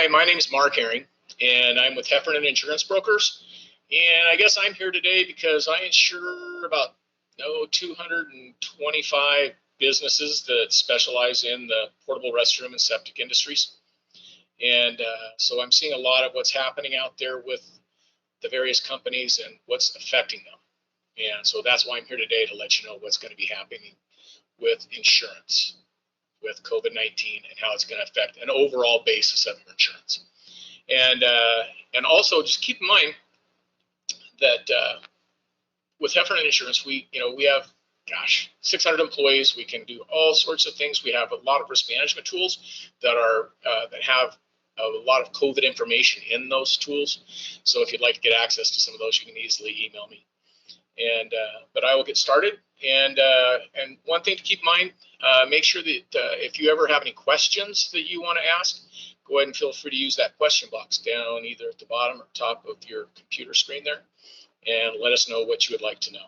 Hi, my name is Mark Herring, and I'm with Heffernan Insurance Brokers. And I guess I'm here today because I insure about 225 businesses that specialize in the portable restroom and septic industries. And so I'm seeing a lot of what's happening out there with the various companies and what's affecting them. And so that's why I'm here today, to let you know what's going to be happening with insurance with COVID-19 and how it's going to affect an overall basis of your insurance. And also just keep in mind that with Heffernan Insurance, we have 600 employees. We can do all sorts of things. We have a lot of risk management tools that have a lot of COVID information in those tools. So if you'd like to get access to some of those, you can easily email me. But I will get started. And one thing to keep in mind, make sure that if you ever have any questions that you want to ask, go ahead and feel free to use that question box down either at the bottom or top of your computer screen there, and let us know what you would like to know.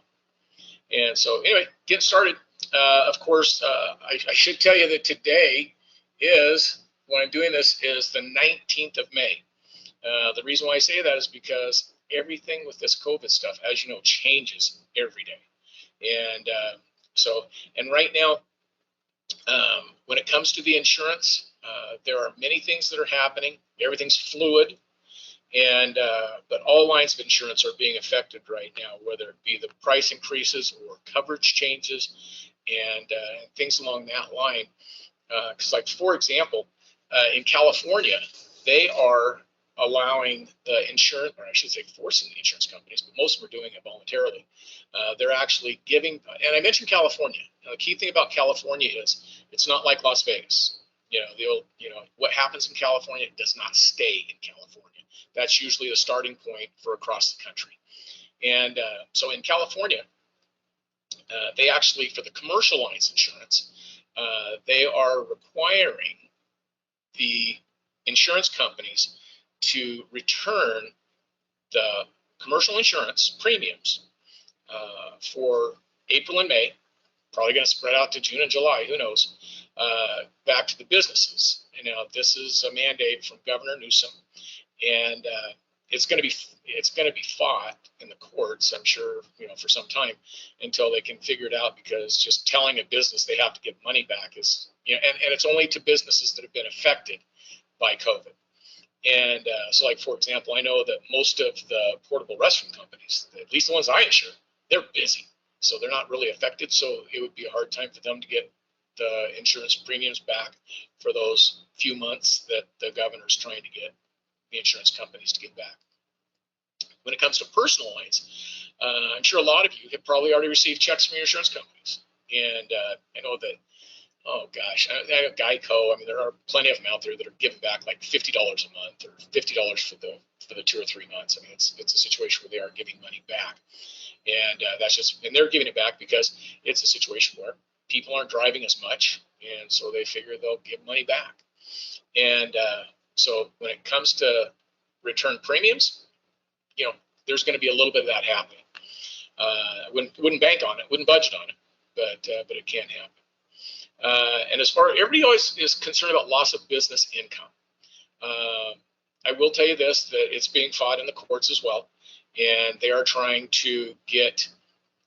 And so anyway, get started. Of course, I should tell you that today is, when I'm doing this, is the 19th of May. The reason why I say that is because everything with this COVID stuff, as you know, changes every day. And right now, when it comes to the insurance, there are many things that are happening. Everything's fluid, but all lines of insurance are being affected right now, whether it be the price increases or coverage changes and things along that line. Because, like, for example, in California, they are allowing the insurance, or I should say forcing the insurance companies, but most of them are doing it voluntarily. They're actually giving, and I mentioned California. Now, the key thing about California is it's not like Las Vegas. What happens in California does not stay in California. That's usually the starting point for across the country. And so in California, they actually, for the commercial lines insurance, they are requiring the insurance companies to return the commercial insurance premiums for April and May, probably going to spread out to June and July, who knows, back to the businesses. And now this is a mandate from Governor Newsom, and it's going to be fought in the courts, I'm sure, for some time, until they can figure it out, because just telling a business they have to give money back is, and it's only to businesses that have been affected by COVID. And so, like, for example, I know that most of the portable restroom companies, at least the ones I insure, they're busy, so they're not really affected. So it would be a hard time for them to get the insurance premiums back for those few months that the governor's trying to get the insurance companies to get back. When it comes to personal lines, I'm sure a lot of you have probably already received checks from your insurance companies. And I know that, oh gosh, I know Geico. I mean, there are plenty of them out there that are giving back like $50 a month or $50 for the 2 or 3 months. I mean, it's a situation where they are giving money back, and and they're giving it back because it's a situation where people aren't driving as much, and so they figure they'll give money back. And so when it comes to return premiums, there's going to be a little bit of that happening. Wouldn't bank on it, wouldn't budget on it, but it can happen. And as far as everybody always is concerned about loss of business income, I will tell you this, that it's being fought in the courts as well, and they are trying to get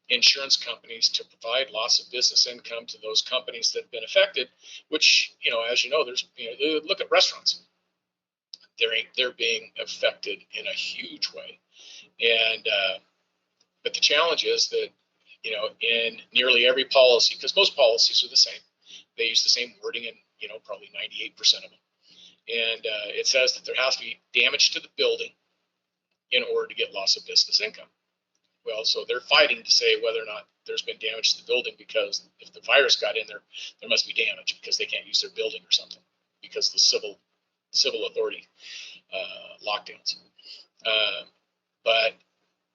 insurance companies to provide loss of business income to those companies that have been affected, which, as you know, look at restaurants. They're being affected in a huge way. And but the challenge is that, in nearly every policy, because most policies are the same, they use the same wording in, probably 98% of them. And it says that there has to be damage to the building in order to get loss of business income. Well, so they're fighting to say whether or not there's been damage to the building, because if the virus got in there, there must be damage because they can't use their building or something because of the civil authority lockdowns. But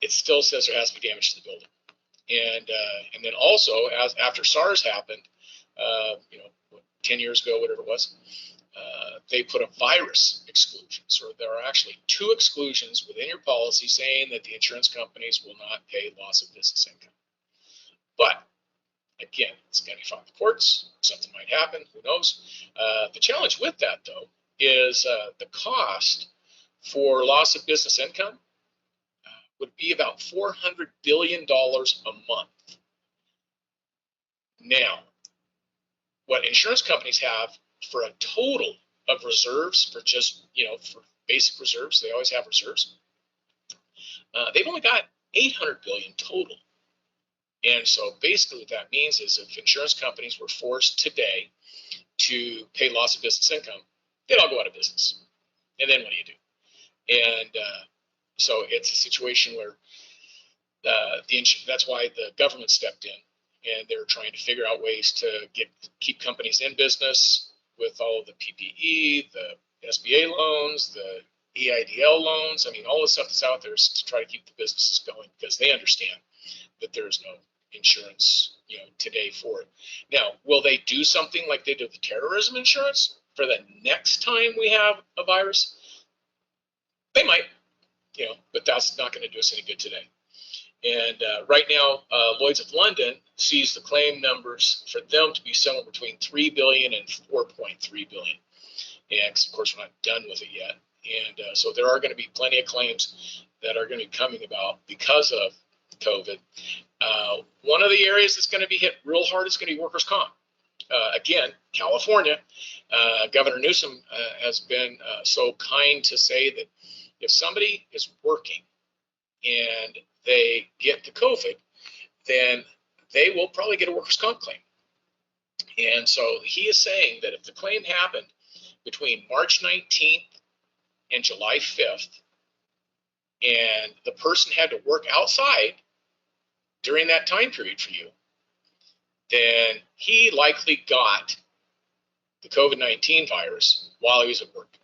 it still says there has to be damage to the building. And then also, after SARS happened, 10 years ago, whatever it was, they put a virus exclusion. So there are actually 2 exclusions within your policy saying that the insurance companies will not pay loss of business income. But again, it's going to be fought in the courts. Something might happen. Who knows? The challenge with that, though, is the cost for loss of business income would be about $400 billion a month. Now, what insurance companies have for a total of reserves for just, for basic reserves, they always have reserves. They've only got 800 billion total. And so basically what that means is if insurance companies were forced today to pay loss of business income, they'd all go out of business. And then what do you do? And so it's a situation where that's why the government stepped in, and they're trying to figure out ways to keep companies in business with all of the PPE, the SBA loans, the EIDL loans. I mean, all the stuff that's out there is to try to keep the businesses going, because they understand that there's no insurance, today for it. Now, will they do something like they did with terrorism insurance for the next time we have a virus? They might, but that's not going to do us any good today. And right now, Lloyd's of London sees the claim numbers for them to be somewhere between 3 billion and 4.3 billion. And of course, we're not done with it yet. And so there are going to be plenty of claims that are going to be coming about because of COVID. One of the areas that's going to be hit real hard is going to be workers' comp. Again, California, Governor Newsom has been so kind to say that if somebody is working and they get the COVID, then they will probably get a workers' comp claim. And so he is saying that if the claim happened between March 19th and July 5th, and the person had to work outside during that time period for you, then he likely got the COVID-19 virus while he was at work.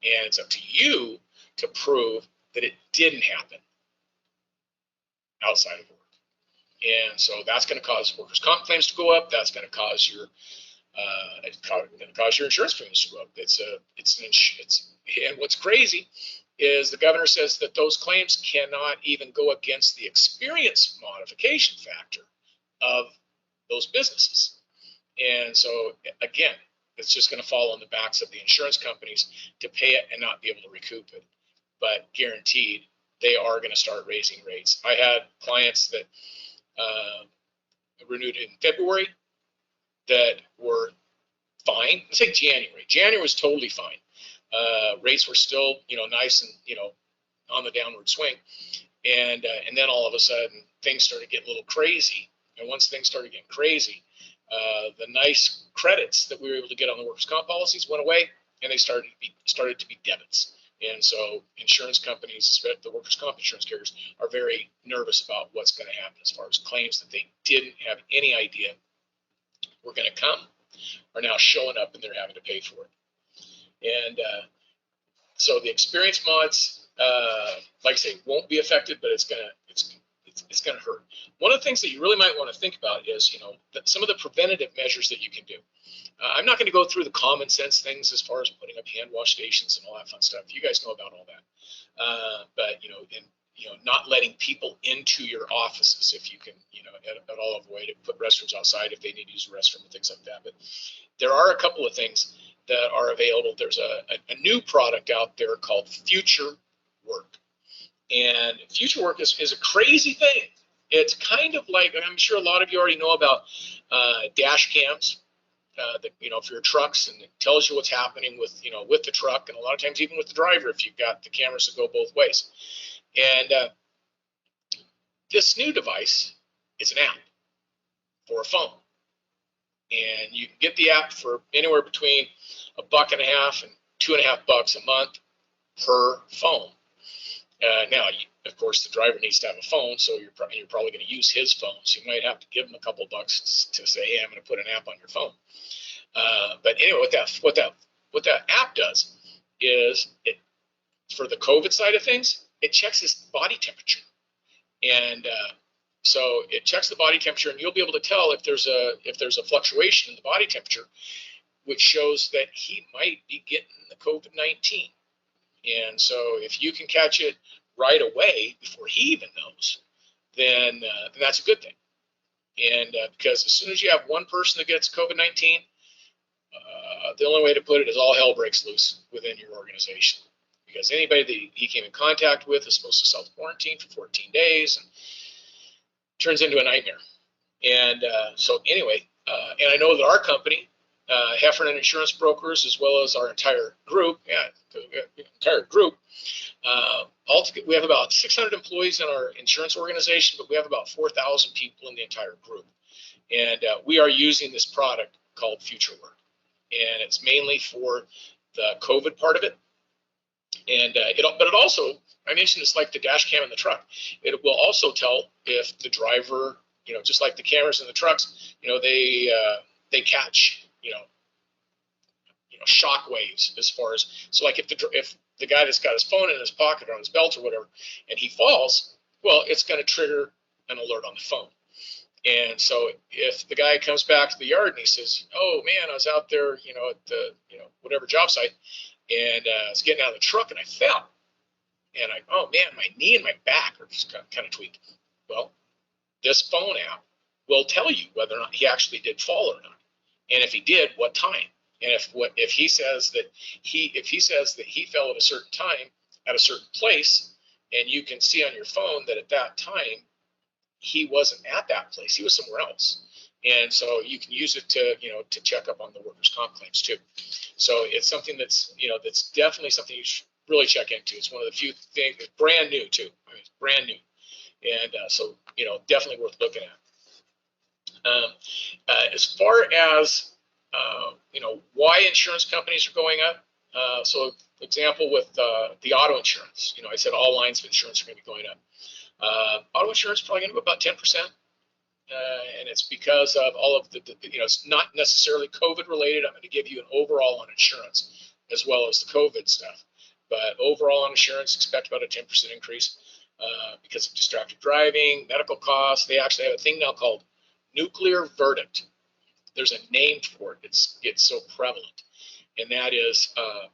And it's up to you to prove that it didn't happen outside of work. And so that's going to cause workers' comp claims to go up. That's going to cause your insurance premiums to go up. And what's crazy is the governor says that those claims cannot even go against the experience modification factor of those businesses. And so again, it's just going to fall on the backs of the insurance companies to pay it and not be able to recoup it. But guaranteed, they are going to start raising rates. I had clients that renewed in February that were fine. Let's say January. January was totally fine. Rates were still, nice and, on the downward swing. And then all of a sudden, things started getting a little crazy. And once things started getting crazy, the nice credits that we were able to get on the workers' comp policies went away, and they started to be debits. And so insurance companies, the workers' comp insurance carriers, are very nervous about what's going to happen as far as claims that they didn't have any idea were going to come are now showing up, and they're having to pay for it. And so the experience mods, like I say, won't be affected, but it's going to hurt. One of the things that you really might want to think about is, some of the preventative measures that you can do. I'm not going to go through the common sense things as far as putting up hand wash stations and all that fun stuff. You guys know about all that. But not letting people into your offices if you can, at all avoid it. Put restrooms outside if they need to use a restroom and things like that. But there are a couple of things that are available. There's a new product out there called Future Work. And Future Work is a crazy thing. It's kind of like, I'm sure a lot of you already know about dash cams, for your trucks, and it tells you what's happening with the truck, and a lot of times even with the driver if you've got the cameras that go both ways. And this new device is an app for a phone, and you can get the app for anywhere between $1.50 and $2.50 a month per phone. Now, of course, the driver needs to have a phone, so you're probably going to use his phone. So you might have to give him a couple bucks to say, "Hey, I'm going to put an app on your phone." But anyway, what that app does is, for the COVID side of things, it checks his body temperature, and so it checks the body temperature, and you'll be able to tell if there's a fluctuation in the body temperature, which shows that he might be getting the COVID-19. And so if you can catch it right away before he even knows, then that's a good thing. And because as soon as you have one person that gets COVID-19, the only way to put it is all hell breaks loose within your organization, because anybody that he came in contact with is supposed to self-quarantine for 14 days, and turns into a nightmare. And so anyway, and I know that our company, Heffernan Insurance Brokers, as well as our entire group, we have about 600 employees in our insurance organization, but we have about 4,000 people in the entire group. And we are using this product called Future Work. And it's mainly for the COVID part of it. And but it also, I mentioned it's like the dash cam in the truck. It will also tell if the driver, just like the cameras in the trucks, they catch, shock waves as far as, so like if the guy that's got his phone in his pocket or on his belt or whatever, and he falls, well, it's going to trigger an alert on the phone. And so if the guy comes back to the yard and he says, oh man, I was out there, at the, whatever job site, and I was getting out of the truck and I fell. And oh man, my knee and my back are just kind of tweaked. Well, this phone app will tell you whether or not he actually did fall or not. And if he did, what time? And if he says that he fell at a certain time at a certain place, and you can see on your phone that at that time he wasn't at that place, he was somewhere else. And so you can use it to check up on the workers' comp claims too. So it's something that's that's definitely something you should really check into. It's one of the few things, brand new too. I mean, it's brand new, and so definitely worth looking at. As far as why insurance companies are going up. So example with the auto insurance, I said all lines of insurance are going to be going up. Auto insurance is probably going to go about 10%. And it's because of all of it's not necessarily COVID related. I'm going to give you an overall on insurance as well as the COVID stuff. But overall on insurance, expect about a 10% increase because of distracted driving, medical costs. They actually have a thing now called nuclear verdict. There's a name for it. It's so prevalent, and that is a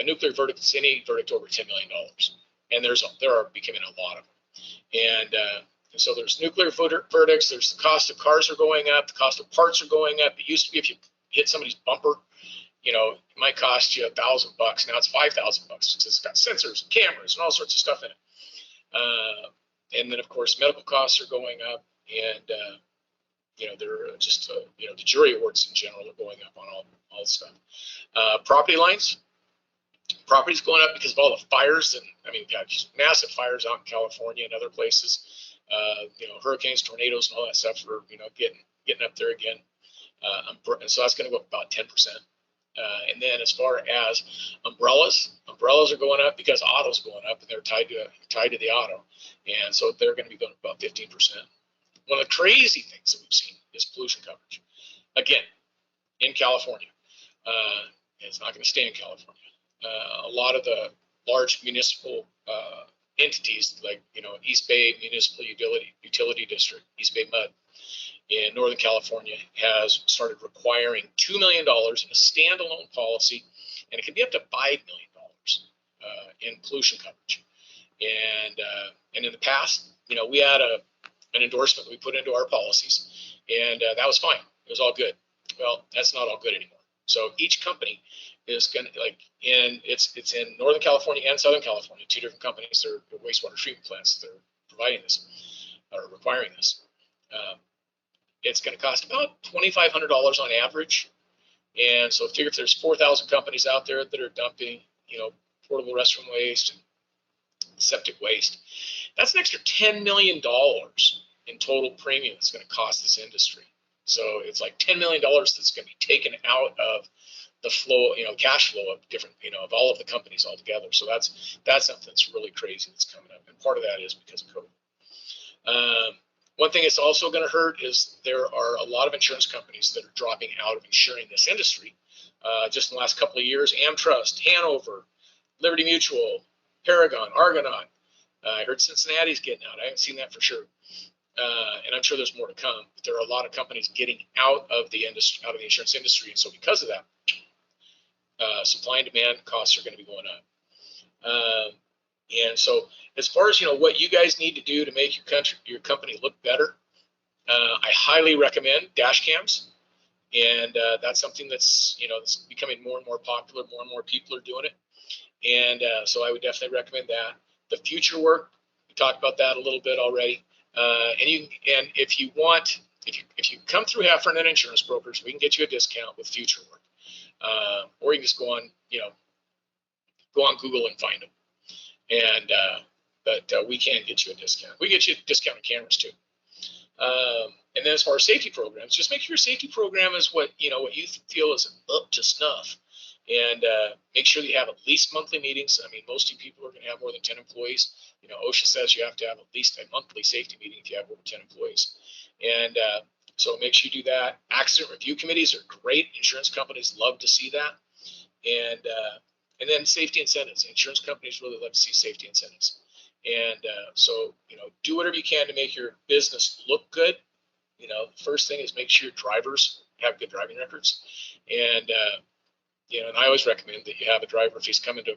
nuclear verdict is any verdict over $10 million, and there are becoming a lot of them. And so there's nuclear verdicts. There's the cost of cars are going up. The cost of parts are going up. It used to be if you hit somebody's bumper, it might cost you $1,000. Now it's $5,000 because it's got sensors and cameras and all sorts of stuff in it. And then of course medical costs are going up, and they're just, the jury awards in general are going up on all stuff. Property lines, property's going up because of all the fires, and just massive fires out in California and other places. Hurricanes, tornadoes, and all that stuff are, getting up there again. And so that's going to go up about 10%. And then as far as umbrellas are going up because auto's going up, and they're tied to the auto, and so they're going to be going up about 15%. One of the crazy things that we've seen is pollution coverage. Again, in California, it's not going to stay in California. A lot of the large municipal entities, like East Bay Municipal Utility District, East Bay MUD, in Northern California, has started requiring $2 million in a standalone policy, and it can be up to $5 million in pollution coverage. And in the past, we had an endorsement that we put into our policies, and that was fine. It was all good. Well, that's not all good anymore. So each company is going to, it's in Northern California and Southern California, two different companies. They're wastewater treatment plants that are providing this or requiring this. It's going to cost about $2,500 on average. And so figure if there's 4,000 companies out there that are dumping, portable restroom waste and septic waste, that's an extra $10 million in total premium that's going to cost this industry. So it's like $10 million that's going to be taken out of the flow, cash flow of different, of all of the companies altogether. So that's something that's really crazy that's coming up. And part of that is because of COVID. One thing it's also going to hurt is there are a lot of insurance companies that are dropping out of insuring this industry. Just in the last couple of years, AmTrust, Hanover, Liberty Mutual, Paragon, Argonaut. I heard Cincinnati's getting out. I haven't seen that for sure. And I'm sure there's more to come. But there are a lot of companies getting out of the industry, out of the insurance industry. And so because of that, supply and demand costs are going to be going up. And so as far as, what you guys need to do to make your company look better, I highly recommend dash cams. And that's something that's, that's becoming more and more popular. More and more people are doing it. And so I would definitely recommend that. The future work, we talked about that a little bit already. And if you want, if you come through Heffernan Insurance Brokers, we can get you a discount with future work. Or you can just go on, go on Google and find them. And but we can get you a discount. We get you a discount on cameras too. And then as far as safety programs, just make sure your safety program is what what you feel is up to snuff. And make sure that you have at least monthly meetings. I mean, most of you people are going to have more than 10 employees. OSHA says you have to have at least a monthly safety meeting if you have over 10 employees. And so make sure you do that. Accident review committees are great. Insurance companies love to see that. And then safety incentives. Insurance companies really love to see safety incentives. And so, do whatever you can to make your business look good. The first thing is make sure your drivers have good driving records. And, and I always recommend that you have a driver, if he's coming to,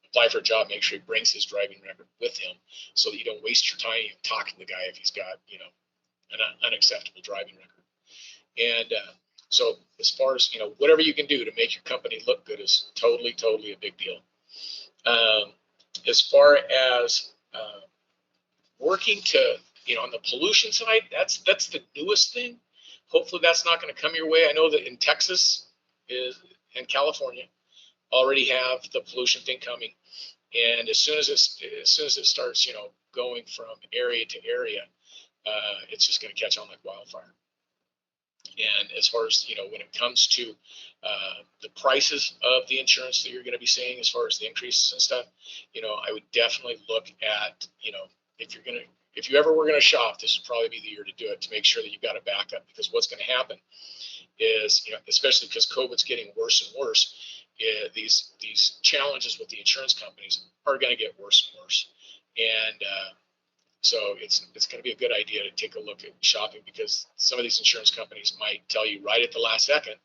apply for a job, make sure he brings his driving record with him so that you don't waste your time talking to the guy if he's got, an unacceptable driving record. And so as far as, whatever you can do to make your company look good is totally, totally a big deal. As far as working to, on the pollution side, that's the newest thing. Hopefully that's not going to come your way. I know that in Texas and California already have the pollution thing coming, and as soon as it starts, going from area to area, it's just going to catch on like wildfire. And as far as when it comes to the prices of the insurance that you're going to be seeing, as far as the increases and stuff, I would definitely look at if you ever were going to shop, this would probably be the year to do it, to make sure that you've got a backup. Because what's going to happen is, especially because COVID's getting worse and worse, these challenges with the insurance companies are going to get worse and worse. And so it's going to be a good idea to take a look at shopping, because some of these insurance companies might tell you right at the last second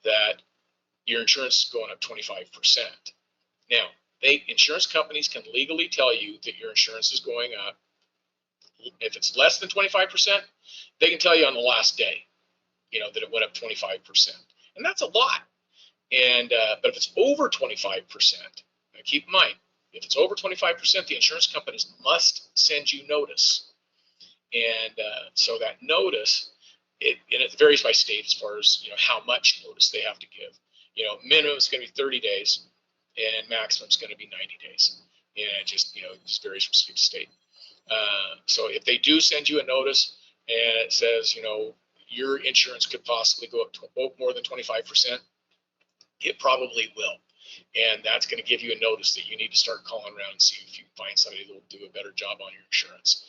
that your insurance is going up 25%. Now, insurance companies can legally tell you that your insurance is going up. If it's less than 25%, they can tell you on the last day, that it went up 25%, and that's a lot. And but if it's over 25%, now keep in mind, if it's over 25%, the insurance companies must send you notice. And so that notice, it varies by state as far as how much notice they have to give. Minimum is going to be 30 days, and maximum is going to be 90 days. And it just just varies from state to state. So if they do send you a notice and it says, your insurance could possibly go up to more than 25%, it probably will. And that's going to give you a notice that you need to start calling around and see if you can find somebody that will do a better job on your insurance.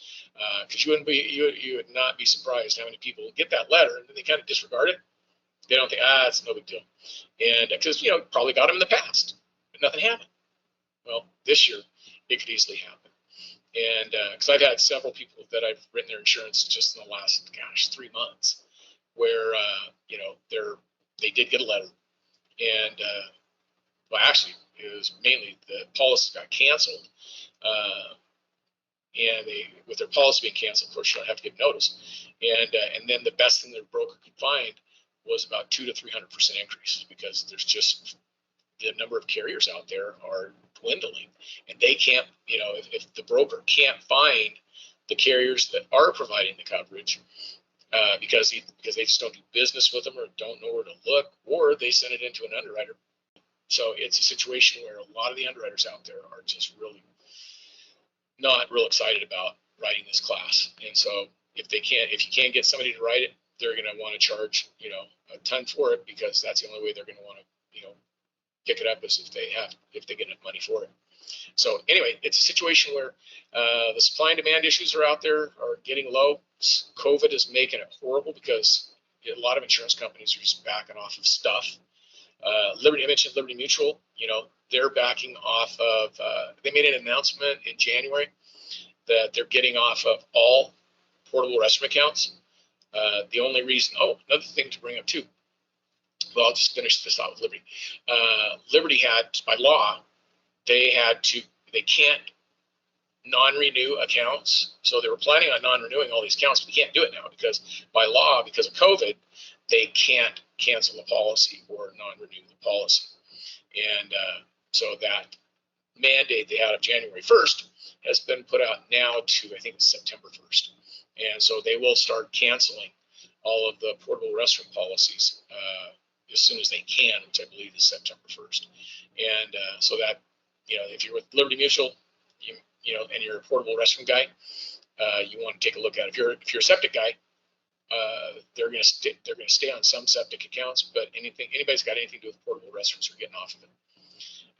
Because you would not be surprised how many people get that letter and then they kind of disregard it. They don't think, it's no big deal. And because, probably got them in the past, but nothing happened. Well, this year, it could easily happen. And because I've had several people that I've written their insurance just in the last, 3 months, where they did get a letter, and well, actually, it was mainly the policy got canceled, and with their policy being canceled, of course, you don't have to give notice, and then the best thing their broker could find was about 200 to 300% increase, because there's just the number of carriers out there are dwindling, and they can't, if the broker can't find the carriers that are providing the coverage, because they just don't do business with them or don't know where to look, or they send it into an underwriter. So it's a situation where a lot of the underwriters out there are just really not real excited about writing this class. And so if you can't get somebody to write it, they're going to want to charge, a ton for it, because that's the only way they're going to want to, pick it up is if they get enough money for it. So anyway, it's a situation where the supply and demand issues are out there, are getting low. COVID is making it horrible, because a lot of insurance companies are just backing off of stuff. I mentioned Liberty Mutual, they're backing off of, they made an announcement in January that they're getting off of all portable restroom accounts. The only reason, another thing to bring up too, well, I'll just finish this out with Liberty. Liberty had, by law, they can't non-renew accounts. So they were planning on non-renewing all these accounts, but they can't do it now, because by law, because of COVID, they can't cancel the policy or non-renew the policy. And so that mandate they had of January 1st has been put out now to, I think it's September 1st. And so they will start canceling all of the portable restroom policies as soon as they can, which I believe is September 1st. And so that, if you're with Liberty Mutual, and you're a portable restroom guy, you want to take a look at it. If you're a septic guy, they're going to stay on some septic accounts, but anybody's got anything to do with portable restrooms are getting off of it.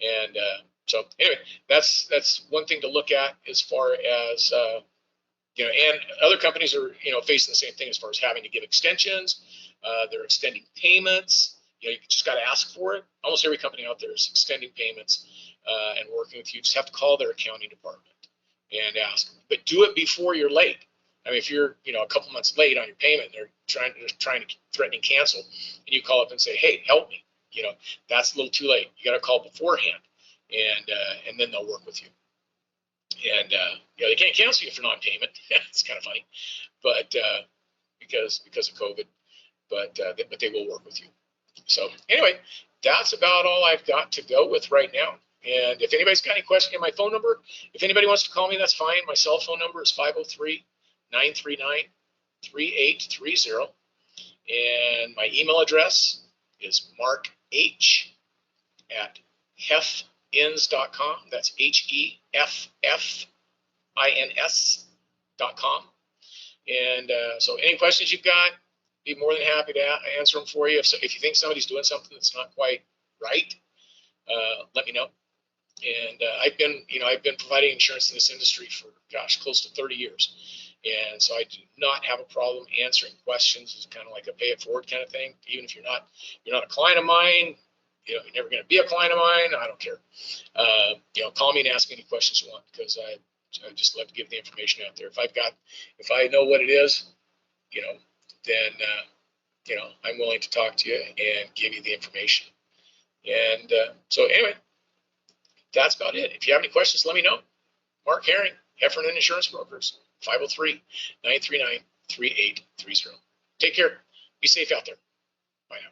And so anyway, that's one thing to look at as far as and other companies are facing the same thing as far as having to give extensions. They're extending payments. You just got to ask for it. Almost every company out there is extending payments and working with you. You just have to call their accounting department and ask them. But do it before you're late. I mean, if you're a couple months late on your payment, they're trying to threatening cancel, and you call up and say, "Hey, help me." That's a little too late. You got to call beforehand, and then they'll work with you. And they can't cancel you for non-payment. It's kind of funny, but because of COVID, but they will work with you. So anyway, that's about all I've got to go with right now. And if anybody's got any question, my phone number, if anybody wants to call me, that's fine. My cell phone number is 503-939-3830. And my email address is markh@heffins.com. That's HEFFINS.com. And so any questions you've got, be more than happy to answer them for you. If you think somebody's doing something that's not quite right, let me know. And I've been providing insurance in this industry for, close to 30 years. And so I do not have a problem answering questions. It's kind of like a pay it forward kind of thing. Even if you're not a client of mine, you're never going to be a client of mine. I don't care. Call me and ask me any questions you want, because I just love to give the information out there. If I know what it is, then I'm willing to talk to you and give you the information. And so anyway, that's about it. If you have any questions, let me know. Mark Herring, Heffernan Insurance Brokers, 503-939-3830. Take care. Be safe out there. Bye now.